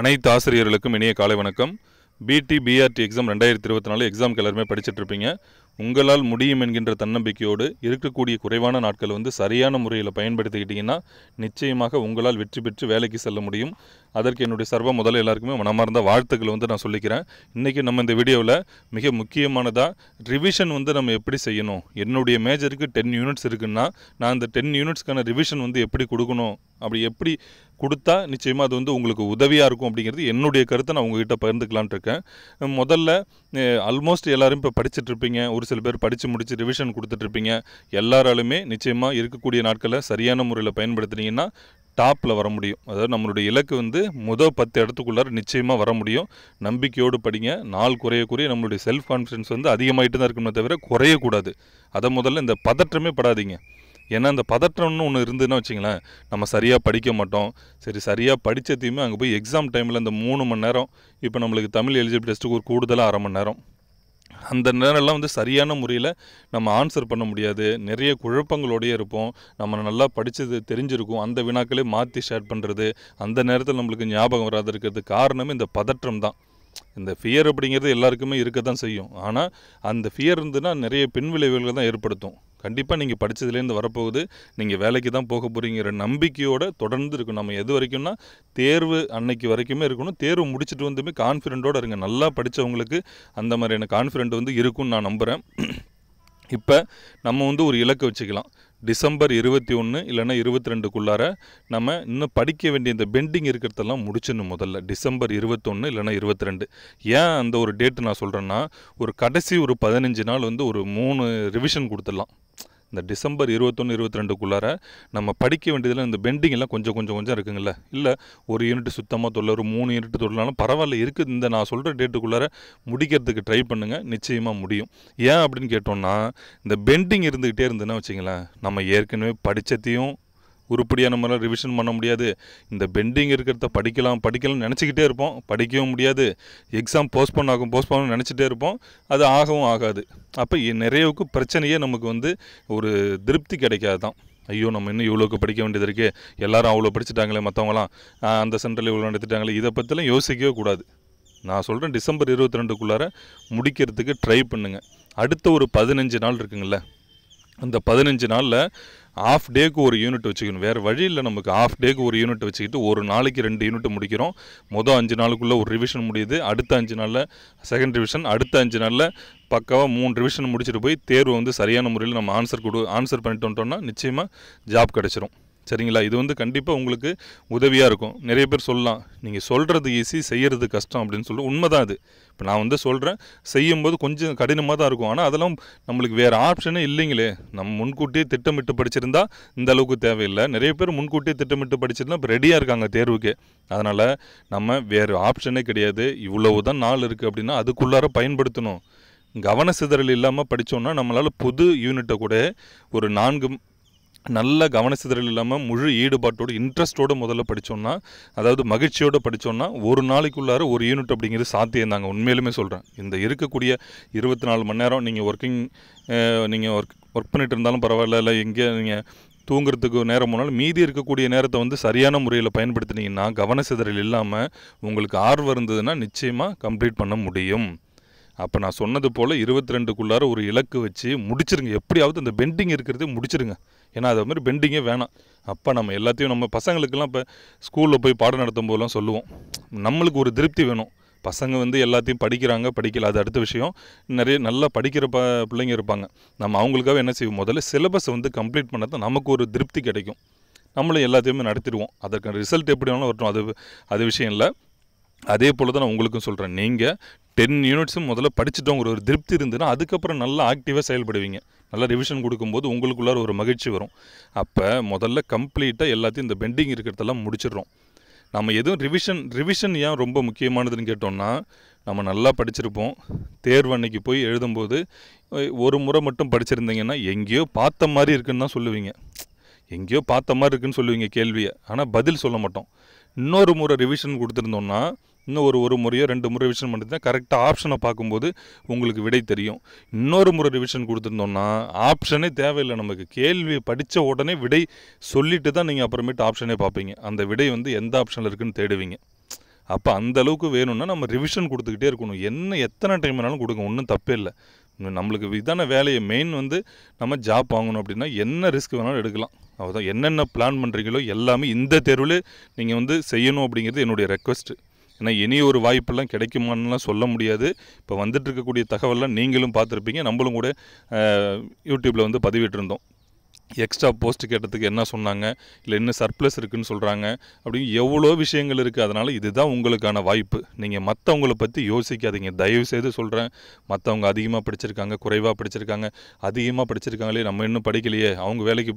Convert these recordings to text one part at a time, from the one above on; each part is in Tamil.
அனைத்து ஆசிரியர்களுக்கும் இனிய காலை வணக்கம். பிடி பிஆர்டி எக்ஸாம் 2024 எக்ஸாம்க்கு எல்லாருமே படிச்சுட்டு இருப்பீங்க. உங்களால் முடியும் என்கின்ற தன்னம்பிக்கையோடு இருக்கக்கூடிய குறைவான நாட்கள் சரியான முறையில் பயன்படுத்திக்கிட்டிங்கன்னா நிச்சயமாக உங்களால் வெற்றி பெற்று வேலைக்கு செல்ல முடியும். அதற்கு என்னுடைய முதல்ல எல்லாருக்குமே மனமார்ந்த வாழ்த்துக்கள் நான் சொல்லிக்கிறேன். இன்றைக்கி நம்ம இந்த வீடியோவில் மிக முக்கியமானதாக ரிவிஷன் நம்ம எப்படி செய்யணும். என்னுடைய மேஜருக்கு 10 யூனிட்ஸ் இருக்குன்னா நான் அந்த 10 யூனிட்ஸ்க்கான ரிவிஷன் எப்படி கொடுக்கணும், அப்படி எப்படி கொடுத்தா நிச்சயமாக அது உங்களுக்கு உதவியாக இருக்கும் அப்படிங்கிறது என்னுடைய கருத்தை நான் உங்ககிட்ட பகிர்ந்துக்கலான்ட்டு இருக்கேன். முதல்ல ஆல்மோஸ்ட் எல்லோரும் இப்போ படிச்சுட்ருப்பீங்க. ஒரு சில பேர் படித்து முடித்து ரிவிஷன் கொடுத்துட்ருப்பீங்க. எல்லாராலுமே நிச்சயமாக இருக்கக்கூடிய நாட்களை சரியான முறையில் பயன்படுத்தினீங்கன்னா டாப்பில் வர முடியும். அதாவது நம்மளுடைய இலக்கு முதல் 10 இடத்துக்குள்ளார நிச்சயமாக வர முடியும். நம்பிக்கையோடு படிங்க. நாள் குறைய நம்மளுடைய செல்ஃப் கான்ஃபிடன்ஸ் அதிகமாகிட்டு தான் இருக்கணுமே தவிர குறையக்கூடாது. அதை முதல்ல இந்த பதற்றமே படாதீங்க. ஏன்னா அந்த பதற்றம்னு ஒன்று இருந்ததுன்னா வச்சிங்களேன், நம்ம சரியாக படிக்க மாட்டோம். சரியாக படித்ததையுமே அங்கே போய் எக்ஸாம் டைமில் இந்த 3 மணி நேரம், இப்போ நம்மளுக்கு தமிழ் எலிஜிபிள் டெஸ்ட்டுக்கு ஒரு கூடுதலாக 1/2 மணி நேரம், அந்த நேரம்லாம் சரியான முறையில் நம்ம ஆன்சர் பண்ண முடியாது. நிறைய குழப்பங்களோடையே இருப்போம். நம்ம நல்லா படித்தது தெரிஞ்சிருக்கும். அந்த வினாக்களே மாற்றி ஷேர் பண்ணுறது, அந்த நேரத்தில் நம்மளுக்கு ஞாபகம் வராது இருக்கிறது காரணமே இந்த பதற்றம் தான். இந்த ஃபியர் அப்படிங்கிறது எல்லாருக்குமே இருக்க தான் செய்யும். ஆனால் அந்த ஃபியர் இருந்துன்னா நிறைய பின்விளைவுகளை தான் ஏற்படுத்தும். கண்டிப்பாக நீங்கள் படித்ததுலேருந்து வரப்போகுது, நீங்கள் வேலைக்கு தான் போக போகிறீங்கிற நம்பிக்கையோடு தொடர்ந்து இருக்கணும். நம்ம எது வரைக்கும்னா தேர்வு அன்னைக்கு வரைக்குமே இருக்கணும். தேர்வு முடிச்சுட்டு வந்துமே கான்ஃபிடென்ட்டோடு இருங்க. நல்லா படித்தவங்களுக்கு அந்த மாதிரியான கான்ஃபிடென்ட் இருக்குன்னு நான் நம்புகிறேன். இப்போ நம்ம ஒரு இலக்கை வச்சுக்கலாம். டிசம்பர் 21 இல்லைன்னா 22க்குள்ளார நம்ம இன்னும் படிக்க வேண்டிய இந்த பெண்டிங் இருக்கிறதெல்லாம் முடிச்சிடணும். முதல்ல டிசம்பர் 21 இல்லைன்னா 22. ஏன் அந்த ஒரு டேட்டு நான் சொல்கிறேன்னா, ஒரு கடைசி ஒரு 15 நாள் ஒரு 3 ரிவிஷன் கொடுத்துடலாம். இந்த டிசம்பர் 21 22க்குள்ளார நம்ம படிக்க வேண்டியதில் இந்த பெண்டிங் எல்லாம் கொஞ்சம் இருக்குங்கள்ல. இல்லை ஒரு யூனிட் சுத்தமாக தொல்லை, ஒரு 3 யூனிட் தொல்லனாலும் பரவாயில்ல, இருக்குது. இந்த நான் சொல்கிற டேட்டுக்குள்ளார முடிக்கிறதுக்கு ட்ரை பண்ணுங்கள். நிச்சயமாக முடியும். ஏன் அப்படின்னு கேட்டோம்னா, இந்த பெண்டிங் இருந்துக்கிட்டே இருந்துன்னா வச்சிங்களேன், நம்ம ஏற்கனவே படித்ததையும் உருப்படியாக நம்மளால் ரிவிஷன் பண்ண முடியாது. இந்த பெண்டிங் இருக்கிறத படிக்கலாம்னு நினச்சிக்கிட்டே இருப்போம். படிக்கவும் முடியாது. எக்ஸாம் போஸ்ட்போன் நினச்சிட்டே இருப்போம். அது ஆகவும் ஆகாது. அப்போ நிறையவுக்கு பிரச்சனையே நமக்கு ஒரு திருப்தி கிடைக்காது தான். ஐயோ, நம்ம இன்னும் இவ்வளோக்கு படிக்க வேண்டியது இருக்கே, எல்லாரும் அவ்வளோ படிச்சுட்டாங்களே, மற்றவங்களாம் அந்த சென்டரில் இவ்வளோ எடுத்துட்டாங்களே, இதை பற்றிலாம் யோசிக்கவே கூடாது. நான் சொல்கிறேன், டிசம்பர் 22க்குள்ளார முடிக்கிறதுக்கு ட்ரை பண்ணுங்கள். அடுத்த ஒரு 15 நாள் இருக்குங்கள, அந்த 15 நாளில் ஆஃப் டேக்கு ஒரு யூனிட் வச்சுக்கணும். வேறு வழி இல்லை. நமக்கு ஆஃப் டேக்கு ஒரு யூனிட் வச்சுக்கிட்டு ஒரு நாளைக்கு 2 யூனிட் முடிக்கிறோம். மொதல் 5 நாளுக்குள்ளே ஒரு ரிவிஷன் முடியுது. அடுத்த 5 நாளில் செகண்ட் ரிவிஷன். அடுத்த 5 நாளில் பக்காவாக 3 ரிவிஷன் முடிச்சுட்டு போய் தேர்வு சரியான முறையில் நம்ம ஆன்சர் பண்ணிட்டு வந்துட்டோம்னா நிச்சயமாக ஜாப் கிடச்சிரும். சரிங்களா? இது கண்டிப்பாக உங்களுக்கு உதவியாக இருக்கும். நிறைய பேர் சொல்லலாம், நீங்கள் சொல்கிறது ஈஸி, செய்கிறது கஷ்டம் அப்படின்னு சொல்லி. உண்மைதான் அது. இப்போ நான் சொல்கிறேன், செய்யும்போது கொஞ்சம் கடினமாக தான் இருக்கும். ஆனால் அதெல்லாம் நம்மளுக்கு வேறு ஆப்ஷனே இல்லைங்களே. நம்ம முன்கூட்டியே திட்டமிட்டு படிச்சிருந்தா இந்த அளவுக்கு தேவையில்லை. நிறைய பேர் முன்கூட்டியே திட்டமிட்டு படிச்சிருந்தா இப்போ ரெடியாக இருக்காங்க தேர்வுக்கு. அதனால் நம்ம வேறு ஆப்ஷனே கிடையாது. இவ்வளவு தான் நாள் இருக்குது அப்படின்னா அதுக்குள்ளார பயன்படுத்தணும். கவன சிதறல் இல்லாமல் படித்தோன்னா நம்மளால் புது யூனிட்டை கூட ஒரு 4 நல்ல கவனச்சிதறல் இல்லாமல் முழு ஈடுபாட்டோடு இன்ட்ரெஸ்ட்டோடு முதல்ல படித்தோன்னா, அதாவது மகிழ்ச்சியோடு படித்தோன்னா ஒரு நாளைக்குள்ளார ஒரு யூனிட் அப்படிங்கிறது சாத்தியம் தாங்க. உண்மையிலுமே சொல்கிறேன். இந்த இருக்கக்கூடிய 24 மணி நேரம் நீங்கள் ஒர்க் பண்ணிட்டு இருந்தாலும் பரவாயில்ல, இல்லை எங்கே நீங்கள் தூங்குறதுக்கு நேரம் போனாலும் மீதி இருக்கக்கூடிய நேரத்தை சரியான முறையில் பயன்படுத்தினீங்கன்னா, கவனச்சிதறல் இல்லாமல் உங்களுக்கு ஆர்வம் இருந்ததுன்னா நிச்சயமாக கம்ப்ளீட் பண்ண முடியும். அப்போ நான் சொன்னது போல் 22க்குள்ளார ஒரு இலக்கு வச்சு முடிச்சிருங்க. எப்படியாவது அந்த பெண்டிங் இருக்கிறதே முடிச்சிருங்க. ஏன்னா அது மாதிரி பெண்டிங்கே வேணாம். அப்போ நம்ம எல்லாத்தையும் நம்ம பசங்களுக்கெல்லாம் இப்போ ஸ்கூலில் போய் பாடம் நடத்தும் போதெல்லாம் சொல்லுவோம், நம்மளுக்கு ஒரு திருப்தி வேணும். பசங்க எல்லாத்தையும் படிக்கல, அது அடுத்த விஷயம். நிறைய நல்லா படிக்கிற பிள்ளைங்க இருப்பாங்க. நம்ம அவங்களுக்காக என்ன செய்வோம், முதல்ல சிலபஸை கம்ப்ளீட் பண்ண தான் நமக்கு ஒரு திருப்தி கிடைக்கும். நம்மளும் எல்லாத்தையுமே நடத்திடுவோம். அதற்கான ரிசல்ட் எப்படி வேணாலும் வரட்டும், அது விஷயம் இல்லை. அதே போல் தான் நான் உங்களுக்கும் சொல்கிறேன். நீங்கள் 10 யூனிட்ஸும் முதல்ல படிச்சுட்டோங்கிற ஒரு திருப்தி இருந்ததுன்னா அதுக்கப்புறம் நல்லா ஆக்டிவாக செயல்படுவீங்க. நல்லா ரிவிஷன் கொடுக்கும்போது உங்களுக்குள்ளார ஒரு மகிழ்ச்சி வரும். அப்போ முதல்ல கம்ப்ளீட்டாக எல்லாத்தையும் இந்த பெண்டிங் இருக்கிறதெல்லாம் முடிச்சிடுறோம். நம்ம எதுவும் ரிவிஷன் ஏன் ரொம்ப முக்கியமானதுன்னு கேட்டோம்னா, நம்ம நல்லா படிச்சிருப்போம். தேர்வு அன்னைக்கு போய் எழுதும்போது ஒரு முறை மட்டும் படிச்சிருந்தீங்கன்னா எங்கேயோ பார்த்த மாதிரி இருக்குன்னு தான் சொல்லுவீங்க. எங்கேயோ பார்த்த மாதிரி இருக்குன்னு சொல்லுவீங்க கேள்வியை, ஆனால் பதில் சொல்ல மாட்டோம். இன்னொரு முறை ரிவிஷன் கொடுத்துருந்தோம்னா, இன்னும் ஒரு முறையோ 2 முறை ரிவிஷன் பண்ணிட்டு கரெக்டாக ஆப்ஷனை பார்க்கும்போது உங்களுக்கு விடை தெரியும். இன்னொரு முறை ரிவிஷன் கொடுத்துருந்தோம்னா ஆப்ஷனே தேவையில்லை. நமக்கு கேள்வி படித்த உடனே விடை சொல்லிட்டு தான் நீங்கள் அப்புறமேட்டு ஆப்ஷனே பார்ப்பீங்க. அந்த விடை எந்த ஆப்ஷனில் இருக்குதுன்னு தேடுவீங்க. அப்போ அந்த அளவுக்கு வேணும்னா நம்ம ரிவிஷன் கொடுத்துக்கிட்டே இருக்கணும். எத்தனை டைம் வேணாலும் கொடுங்க, ஒன்றும் தப்பே இல்லை. நம்மளுக்கு இதான வேலையை மெயின் வந்து நம்ம ஜாப் வாங்கணும் அப்படின்னா என்ன ரிஸ்க் வேணாலும் எடுக்கலாம். அவ்வளோதான். என்னென்ன பிளான் பண்ணுறீங்களோ எல்லாமே இந்த தேர்வில் நீங்கள் வந்து செய்யணும் அப்படிங்கிறது என்னுடைய ரெக்வஸ்ட்டு. ஏன்னா இனி ஒரு வாய்ப்பெல்லாம் கிடைக்குமான்னுலாம் சொல்ல முடியாது. இப்போ வந்துட்டு இருக்கக்கூடிய தகவல்லாம் நீங்களும் பார்த்துருப்பீங்க, நம்மளும் கூட யூடியூப்பில் வந்து பதிவிட்டிருந்தோம். எக்ஸ்ட்ரா போஸ்ட் கேட்டதுக்கு என்ன சொன்னாங்க, இல்லை இன்னும் சர்ப்ளஸ் இருக்குதுன்னு சொல்கிறாங்க, அப்படின்னு எவ்வளோ விஷயங்கள் இருக்குது. அதனால் இதுதான் உங்களுக்கான வாய்ப்பு. நீங்கள் மற்றவங்கள பற்றி யோசிக்காதீங்க, தயவுசெய்து சொல்கிறேன். மற்றவங்க அதிகமாக படிச்சிருக்காங்க, குறைவாக படிச்சிருக்காங்க, அதிகமாக படிச்சிருக்காங்களே நம்ம இன்னும் படிக்கலையே, அவங்க வேலைக்கு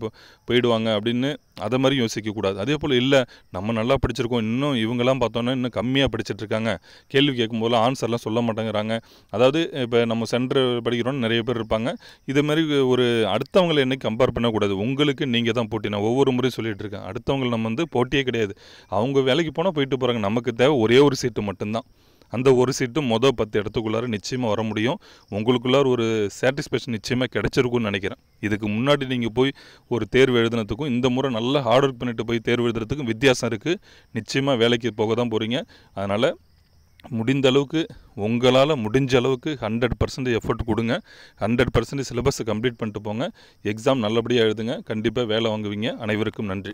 போயிடுவாங்க அப்படின்னு அதை மாதிரி யோசிக்கக்கூடாது. அதே போல் இல்லை நம்ம நல்லா படிச்சிருக்கோம், இன்னும் இவங்கெல்லாம் பார்த்தோன்னா இன்னும் கம்மியாக படிச்சிட்ருக்காங்க, கேள்வி கேட்கும்போதெல்லாம் ஆன்சர்லாம் சொல்ல மாட்டேங்கிறாங்க. அதாவது இப்போ நம்ம சென்டர் படிக்கிறோன்னு நிறைய பேர் இருப்பாங்க. இது மாதிரி ஒரு அடுத்தவங்களை என்னைக்கு கம்பேர் பண்ணக்கூடாது. உங்களுக்கு நீங்கள் தான் போட்டி. நான் ஒவ்வொரு முறையும் சொல்லிகிட்டு இருக்கேன், அடுத்தவங்களை நம்ம வந்து போட்டியே கிடையாது. அவங்க வேலைக்கு போனால் போயிட்டு போகிறாங்க, நமக்கு தேவை ஒரே ஒரு சீட்டு மட்டும்தான். அந்த ஒரு சீட்டும் 10 இடத்துக்குள்ளார நிச்சயமாக வர முடியும். உங்களுக்குள்ளார ஒரு சாட்டிஸ்ஃபேக்ஷன் நிச்சயமாக கிடைச்சிருக்குன்னு நினைக்கிறேன். இதுக்கு முன்னாடி நீங்கள் போய் ஒரு தேர்வு எழுதுனதுக்கும் இந்த முறை நல்லா ஹார்ட் ஒர்க் பண்ணிட்டு போய் தேர்வு எழுதுறதுக்கும் வித்தியாசம் இருக்குது. நிச்சயமாக வேலைக்கு போக தான் போகிறீங்க. அதனால் முடிந்த அளவுக்கு உங்களால் முடிஞ்ச அளவுக்கு 100% எஃபர்ட் கொடுங்க. 100% சிலபஸை கம்ப்ளீட் பண்ணிட்டு போங்க. எக்ஸாம் நல்லபடியாக எழுதுங்க. கண்டிப்பாக வேலை வாங்குவீங்க. அனைவருக்கும் நன்றி.